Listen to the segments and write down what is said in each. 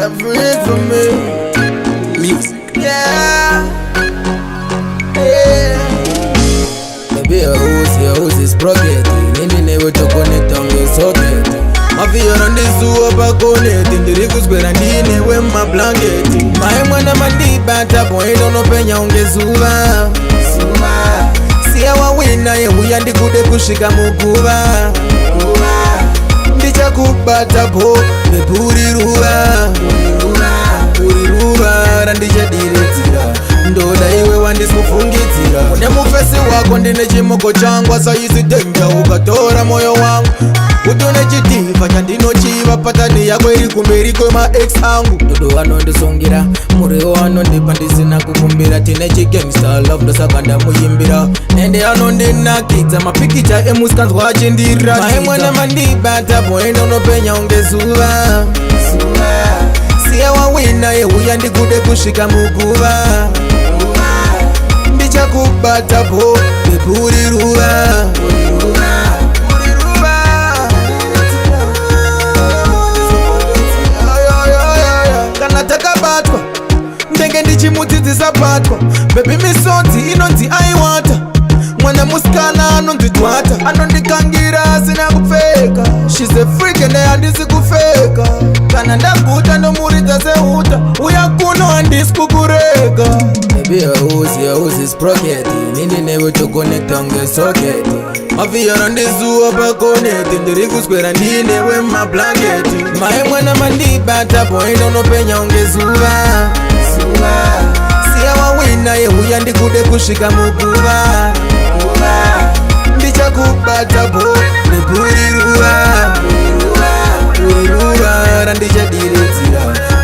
a freak for me. Music. Yeah. Yeah. Baby, your house is broken. Nini newe to connect on your socket. Mafia on this zoo up connect. Ndiriku square ndine we my blanket. Maemwana mandibata boy no penya ungezuva. Siya wawina ye uyandikude kushika mukuva. Ndicha kubata bo neburirura. Burirura randicha diretira. Ndoda iwe wandisifungitira. Kune mufesi wako ndine chimoko changwa sayizi denja ukatora moyo wangu. Utone chitiva chandinochiva patani yako iri kumberi kwema ex angu. Dodo wanondisongira muriwo wanondipa ndisina kukumbira. Tine chigangsta love ndosaka ndamuyimbira. Nende anondinakidza mapikicha emuskanzwa achindira. Maemwana mandibata boy ndonopenya ungezuva. Siya wawina ye uyandikude kushika mukuva. Ndicha kubata bo neburirura. Kana takabatwa ndenge ndichimudzidzisa patwa. Baby misonzi inonzi aiwata. Mwana musikana anonditwata. Anondikangira asina kupfeka. She's a freak and handisi kufeka. Kana ndaguta ndomuridza seuta. Uya kuno handisi kukureka. Baby your house is broken. Nini newe to connect on your socket. Mafia on this zoo up connect. Ndiriku square ndine we my blanket. Maemwana mandibata boy ndonopenya ungezuva. Siya wawina ye uyandikude kushika mukuva. Ndicha kubata bo neburirura. Burirura randicha diretira.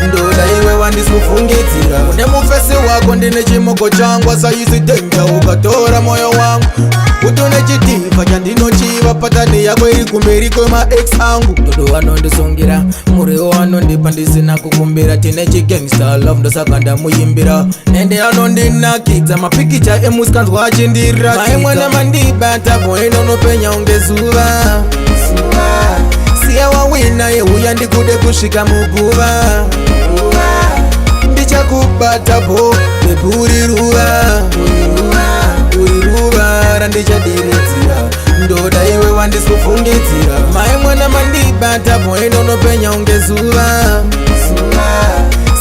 Ndoda iwe wandisifungitira. Kune mufesi wako ndine chimoko changwa sayizi denja ukatora moyo wangu. Utone chitiva chandinochiva patani yako iri kumberi kwema ex angu. Dodo wanondisongira muriwo wanondipa ndisina kukumbira. Tine chigangsta love ndosaka ndamuyimbira. Nende anondinakidza mapikicha emuskanzwa achindira. Maemwana mandibata boy ndonopenya ungezuva. Siya wawina ye uyandikude kushika mukuva. Ndicha kubata bo neburirura. Burirura randicha diretira. Ndoda iwe wandisifungitira. Maemwana mandibata boy ndonopenya ungezuva.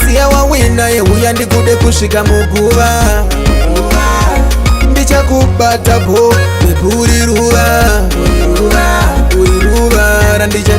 Siya wawina ye uyandikude kushika mukuva. Ndicha kubata bo neburirura. Burirura randicha